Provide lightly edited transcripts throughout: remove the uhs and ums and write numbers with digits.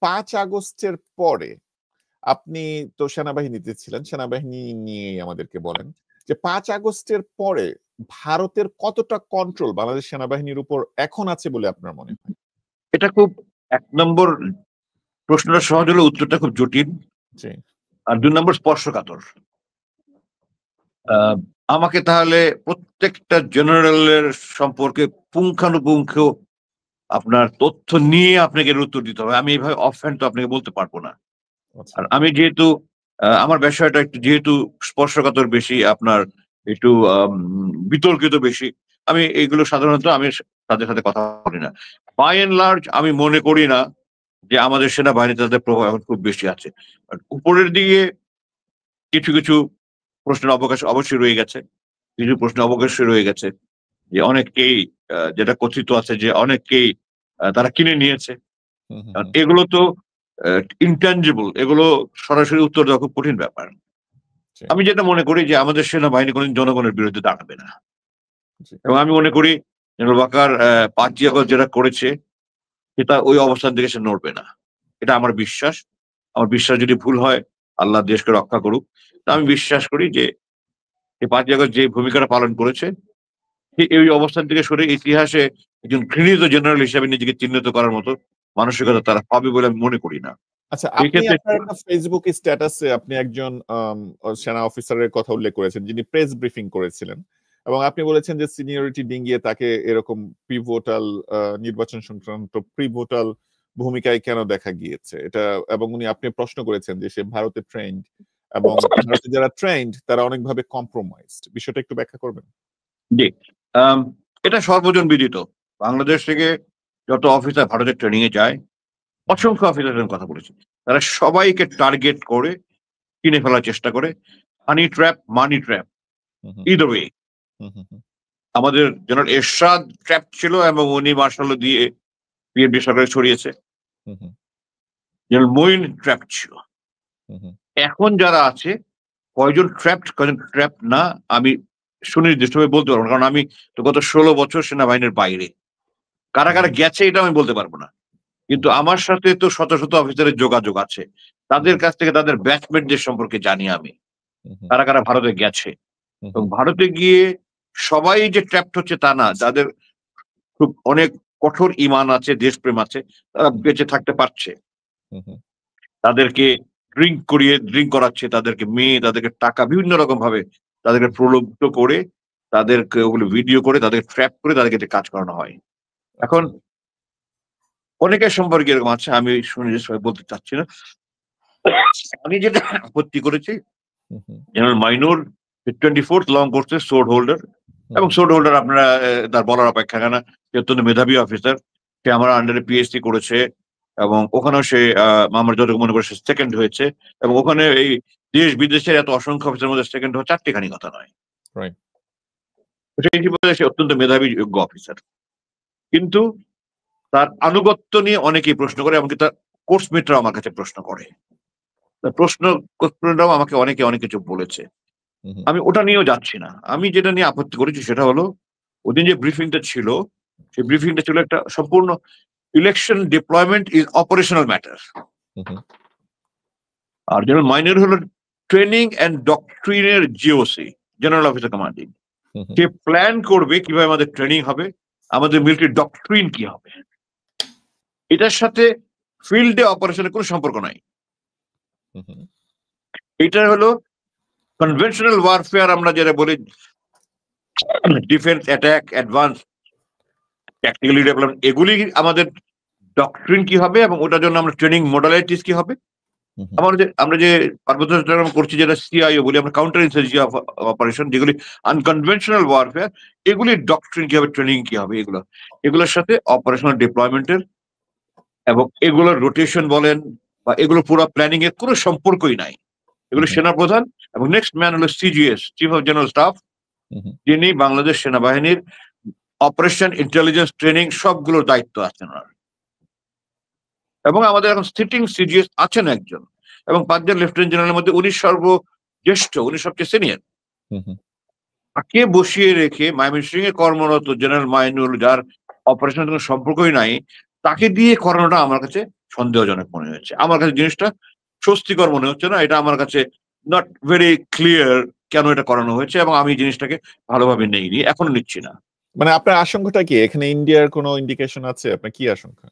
5 আগস্টের পরে আপনি তো সেনাবাহিনীতে ছিলেন, সেনাবাহিনী নিয়ে আমাদেরকে বলেন যে 5 আগস্টের পরে ভারতের কতটা কন্ট্রোল বাংলাদেশ সেনাবাহিনীর উপর এখন আছে বলে আপনার মনে হয়? এটা খুব 1 নম্বর প্রশ্নটা সহজ হলে উত্তরটা খুব জটিল, জি। আর 2 নম্বর স্পর্শকাতর। আমাকে তাহলে প্রত্যেকটা জেনারেলের সম্পর্কে পুঙ্খানুপুঙ্খ আপনার তথ্য নিয়ে আপনাকে এর উত্তর দিতে হবে। আমি এইভাবে অফহ্যান্ড তো আপনাকে বলতে পারবো না। আচ্ছা। আর আমি যেহেতু আমার বিষয়টা একটু যেহেতু স্পর্শকাতর বেশি, আপনার একটু বিতর্কিত বেশি, আমি এইগুলো সাধারণত আমি তাদের সাথে কথা বলি না। বাই এন্ড লার্জ আমি মনে করি না যে আমাদের সেনাবাহিনীতে তাদের প্রভাব এখন খুব বেশি আছে। উপরের দিকে কিছু কিছু প্রশ্নের অবকাশ অবশ্যই রয়ে গেছে, কিছু প্রশ্ন অবকাশই রয়ে গেছে, যে অনেককেই যেটা কথিত আছে যে অনেককেই তারা কিনে নিয়েছে। হুম, হুম, কারণ হুম। এগুলো তো ইনট্যাঞ্জিবল, এগুলো সরাসরি উত্তর দেওয়া খুব কঠিন ব্যাপার। জি, আমি যেটা মনে করি যে আমাদের সেনাবাহিনী কোনদিন জনগণের বিরুদ্ধে দাঁড়াবে না, জি। এবং আমি মনে করি জেনারেল ওয়াকার 5ই আগস্ট যেটা করেছে সেটা ওই অবস্থান থেকে সে নড়বে না। এটা আমার বিশ্বাস। আমার বিশ্বাস যদি ভুল হয়, আল্লাহ দেশকে রক্ষা করুক। তা আমি বিশ্বাস করি যে এই 5ই আগস্ট যে ভূমিকাটা পালন করেছে, এই অবস্থান থেকে সরে ইতিহাসে একজন ঘৃণিত জেনারেল হিসেবে নিজেকে চিহ্নিত করার মতো মানসিকতা তারা হবে বলে আমি মনে করি না। আচ্ছা, এই আপনি ক্ষেত্রে আপনার একটা ফেসবুক স্ট্যাটাসে আপনি একজন সেনা অফিসারের কথা উল্লেখ করেছেন যিনি প্রেস ব্রিফিং করেছিলেন, এবং আপনি বলেছেন যে সিনিয়রিটি ডিঙ্গিয়ে তাকে এরকম পিভোটাল নির্বাচন সংক্রান্ত পিভোটাল ভূমিকায় কেন দেখা গিয়েছে এটা, এবং আপনি প্রশ্ন করেছেন যে সে ভারতে ট্রেন্ড এবং ভারতে যারা ট্রেন্ড তারা অনেকভাবে কম্প্রোমাইজড, বিষয়টা একটু ব্যাখ্যা করবেন? জি, আম, এটা সর্বজন বিদিত। বাংলাদেশ থেকে যত অফিসার ভারতে ট্রেনিং এ যায়, অসংখ্য অফিসারের কথা বলেছি, তারা সবাইকে টার্গেট করে কিনে ফেলার চেষ্টা করে। হানি ট্র্যাপ, মানি ট্র্যাপ, হুম, হুম, ইদার ওয়ে। হুম, হুম, হুম, আমাদের জেনারেল এরশাদ ট্র্যাপ ছিল এবং উনি মার্শাল দিয়ে বিএনপি সরকারে ছড়িয়েছে। হুম, হুম, জেনারেল মঈন ট্র্যাপ ছিল। হুম, হুম, এখন যারা আছে, কয়জন ট্র্যাপড কয়জন ট্র্যাপ না, আমি সুনির্দিষ্টভাবে বলতে পারবো না, কারণ আমি তো গত 16 বছর সেনাবাহিনীর বাইরে। কারা কারা গেছে এটা আমি বলতে পারবো না, কিন্তু আমার সাথে তো শত শত অফিসারের যোগাযোগ আছে। তাদের কাছ থেকে তাদের ব্যাচমেটদের সম্পর্কে জানি আমি, হুম, হুম, কারা কারা ভারতে গেছে। হুম, এবং হুম, ভারতে গিয়ে সবাই যে ট্র্যাপড হচ্ছে তা না, যাদের খুব অনেক কঠোর ঈমান আছে, দেশপ্রেম আছে, তারা বেঁচে থাকতে পারছে। হুম, হুম, তাদেরকে ড্রিঙ্ক করাচ্ছে, তাদেরকে মেয়ে, তাদেরকে টাকা, বিভিন্ন রকম ভাবে তাদেরকে প্রলোভিত করে, তাদেরকে ওগুলো ভিডিও করে, তাদেরকে ট্র্যাপ করে তাদেরকে দিয়ে কাজ করানো হয়। এখন আচ্ছা, অনেকের সম্পর্কে এরকম আছে, আমি সুনির্দিষ্টভাবে বলতে চাচ্ছি না। আমি যেটা আপত্তি করেছি, হুম, হুম, জেনারেল মাইনুর 24th লং কোর্সের সোর্ড হোল্ডার, হুম, এবং হুম, সোর্ড হোল্ডার আপনারা তার বলার অপেক্ষা কেনা, সে অত্যন্ত মেধাবী অফিসার। সে আমার আন্ডারে পিএইচডি করেছে, এবং ওখানেও সে আমার যতটুকু মনে করে সে সেকেন্ড হয়েছে, এবং ওখানে এই দেশ বিদেশের এত অসংখ্য অফিসের মধ্যে সেকেন্ড হওয়া চারটিখানি কথা নয়। রাইট, সেই হিসেবে সে অত্যন্ত মেধাবী যোগ্য অফিসার। কিন্তু তার আনুগত্য নিয়ে অনেকেই প্রশ্ন করে, এমনকি তার কোর্সমেটরাও আমার কাছে প্রশ্ন করে। তার প্রশ্নটাও আমাকে অনেকে অনেক কিছু বলেছে। হুম, হুম, আমি ওটা নিয়েও যাচ্ছি না। আমি যেটা নিয়ে আপত্তি করেছি সেটা হলো, ওদিন যে ব্রিফিংটা ছিল, সেই ব্রিফিংটা ছিল একটা সম্পূর্ণ election deployment is operational matter. হুম, হুম, আর জেনারেল মাইনের হলো ট্রেনিং অ্যান্ড ডক্ট্রিনের জিওসি, জেনারেল অফিসার কমান্ডিং। হুম, হুম, সে প্ল্যান করবে কিভাবে আমাদের ট্রেনিং হবে, আমাদের মিলিটারি ডক্ট্রিন কি হবে। এটার সাথে ফিল্ডে অপারেশনের কোনো সম্পর্ক নাই। হুম, হুম, এটা হলো কনভেনশনাল ওয়ারফেয়ার, আমরা যেটা বলি defence, attack, advance, tactically development, এগুলি আমাদের ডক্ট্রিন কি হবে, এবং ওটার জন্য আমরা ট্রেনিং মডালিটিস কি হবে। হুম, হুম, আমরা যে পার্বত্য চট্টগ্রাম করছি, যেটা সিআইও বলি আমরা, কাউন্টার ইনসার্জেন্সি অপারেশন, যেগুলি আনকনভেনশনাল ওয়ারফেয়ার, এগুলির ডক্ট্রিন কি হবে, ট্রেনিং কি হবে, এগুলোর সাথে অপারেশনাল ডিপ্লয়মেন্টের এবং এগুলোর রোটেশন বলেন বা এগুলো পুরো প্ল্যানিং এর কোনো সম্পর্কই নাই। হুম, এগুলো সেনাপ্রধান, এবং নেক্সট ম্যান হলো CGS, chief of general staff, হুম, যিনি বাংলাদেশ সেনাবাহিনীর অপারেশন, ইন্টেলিজেন্স, ট্রেনিং সবগুলোর দায়িত্ব আছেন ওনার। এবং আমাদের এখন সিটিং সিজিএস আছেন একজন, এবং 5 জন লেফটেন্যান্ট জেনারেলের মধ্যে উনি সর্বজ্যেষ্ঠ, উনি সবচেয়ে সিনিয়র। হুম, হুম, তাকে বসিয়ে রেখে ময়মনসিংহ এ কর্মরত জেনারেল মাইনুল, যার অপারেশনের কোনো সম্পর্কই নাই, তাকে দিয়ে করানোটা আমার কাছে সন্দেহজনক মনে হয়েছে। আমার কাছে জিনিসটা স্বস্তিকর মনে হচ্ছে না। এটা আমার কাছে নট ভেরি ক্লিয়ার কেন এটা করানো হয়েছে, এবং আমি জিনিসটাকে ভালোভাবে নেইনি, এখনো নিচ্ছি না। মানে আপনার আশঙ্কাটা কি? এখানে ইন্ডিয়ার কোনো ইন্ডিকেশন আছে? আপনার কি আশঙ্কা?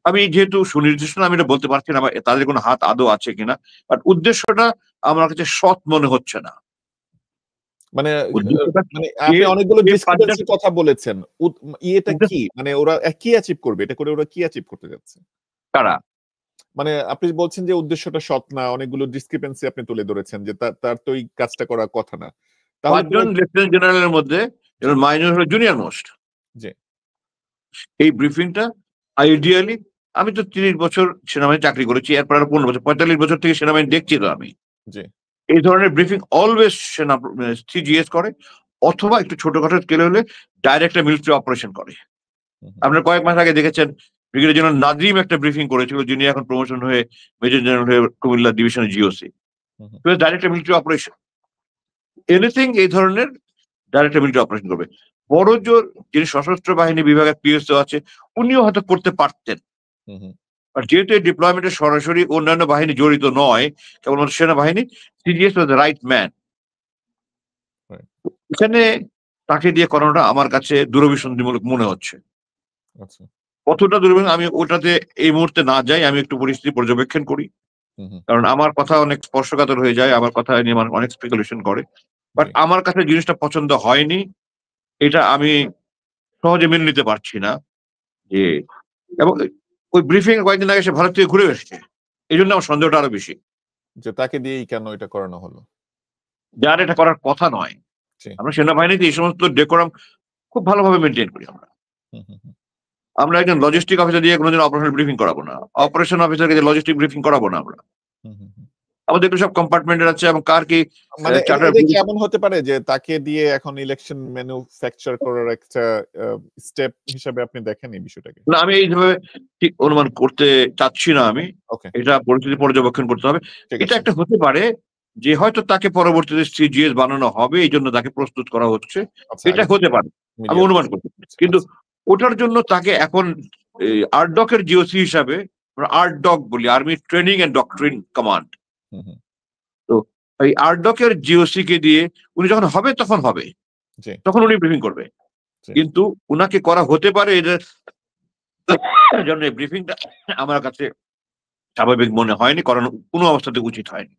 আমি যেহেতু সুনির্দিষ্ট না, আমি এটা বলতে পারছি না তাদের কোনো হাত আদৌ আছে কিনা। বাট উদ্দেশ্যটা আমার কাছে সৎ মনে হচ্ছে না। মানে উদ্দেশ্যটা মানে কে আপনি অনেকগুলো কে ডিসক্রিপেন্সি ফান্ডার কথা বলেছেন। ইয়েটা উদ্দেশ্য কি? মানে ওরা কি অ্যাচিভ করবে? এটা করে ওরা কি অ্যাচিভ করতে যাচ্ছে? কারা? মানে আপনি বলছেন যে উদ্দেশ্যটা সৎ না। অনেকগুলো ডিসক্রিপেন্সি আপনি তুলে ধরেছেন যে তার তো এই কাজটা করার কথা না। ৫ তাহলে জন তারা লেফটেন্যান্ট জেনারেলের মধ্যে জি, মাইনর হলো জুনিয়র মোস্ট। জি, এই ব্রিফিংটা আইডিয়ালি, আমি তো ৩০ বছর সেনাবাহিনী চাকরি করেছি। এরপর আরো ১৫ বছর, ৪৫ বছর থেকে সেনাবাহিনী দেখছি তো আমি। জি। এই ধরনের ব্রিফিং অলওয়েজ সিজিএস করে, অথবা একটু ছোটখাটো স্কেলে হলে ডাইরেক্ট একটা মিলিটারি অপারেশন করে। হুম, হুম, আপনারা কয়েক মাস আগে দেখেছেন ব্রিগেডিয়ার জেনারেল নাদিম একটা ব্রিফিং করেছিল, যিনি এখন প্রমোশন হয়ে মেজর জেনারেল হয়ে কুমিল্লা ডিভিশনের জিওসি। হুম, হুম, ডাইরেক্ট মিলিটারি অপারেশন, এনিথিং এই ধরনের ডাইরেক্ট মিলিটারি অপারেশন করবে। বড় জোর যিনি সশস্ত্র বাহিনী বিভাগের পিএসও আছে, উনিও হয়তো করতে পারতেন। হুম, হুম, আর যেহেতু এই ডিপ্লয়মেন্টে সরাসরি অন্যান্য বাহিনী জড়িত নয়, কেবলমাত্র সেনাবাহিনী, CGS was the right man. Right. এখানে তাকে দিয়ে করানোটা আমার কাছে দুরভিসন্ধিমূলক মনে হচ্ছে। আচ্ছা। কতটা দুরভিসন্ধি আমি ওটাতে এই মুহূর্তে না যাই, আমি একটু পরিস্থিতি পর্যবেক্ষণ করি। হুম, হুম, কারণ আমার কথা অনেক স্পর্শকাতর হয়ে যায়, আমার কথা নিয়ে মানুষ অনেক স্পেকুলেশন করে। বাট জি। আমার কাছে জিনিসটা পছন্দ হয়নি। এটা আমি সহজে মেনে নিতে পারছি না যে, এবং ওই ব্রিফিং কয়েকদিন আগে সে ভারত থেকে ঘুরে এসেছে। এজন্য আমার সন্দেহটা আরো বেশি। যে তাকে দিয়েই কেন এটা করানো হলো? যার এটা করার কথা নয়। জি। আমরা সেনাবাহিনীতে এই সমস্ত ডেকোরাম খুব ভালোভাবে মেইনটেইন করি আমরা। হুম, হুম, হুম, আমরা একজন লজিস্টিক অফিসার দিয়ে কোনদিন অপারেশনাল ব্রিফিং করাবো না। অপারেশন অফিসারকে দিয়ে লজিস্টিক ব্রিফিং করাবো না আমরা। হুম, হুম, হুম। আমাদের এগুলো সব কম্পার্টমেন্টের আছে, এবং কার কি মানে চার্টার। এটা কি এমন হতে পারে যে তাকে দিয়ে এখন ইলেকশন ম্যানুফ্যাকচার করার একটা আ স্টেপ হিসাবে আপনি দেখেন এই বিষয়টাকে? না, আমি এইভাবে ঠিক অনুমান করতে চাচ্ছি না আমি। ওকে, এটা পরিস্থিতি পর্যবেক্ষণ করতে হবে। ঠিক এটা আছে। একটা হতে পারে যে হয়তো তাকে পরবর্তীতে সিজিএস বানানো হবে, এইজন্য তাকে প্রস্তুত করা হচ্ছে। আচ্ছা এটা আগে হতে পারে। আমি মিডিয়াতে অনুমান ছিল। করতে পারি। কিন্তু আচ্ছা। ওটার জন্য তাকে এখন আরডক এর জিওসি হিসাবে, আমরা আরডক বলি, army training and doctrine command. হুম, হুম। তো এই আরডক এর জিওসি কে দিয়ে উনি যখন হবে তখন হবে। জি, তখন উনি ব্রিফিং করবে। জি। কিন্তু উনাকে করা হতে পারে এদের জন্য এই ব্রিফিংটা আমার কাছে স্বাভাবিক মনে হয়নি, করানো কোনো অবস্থাতে উচিত হয়নি।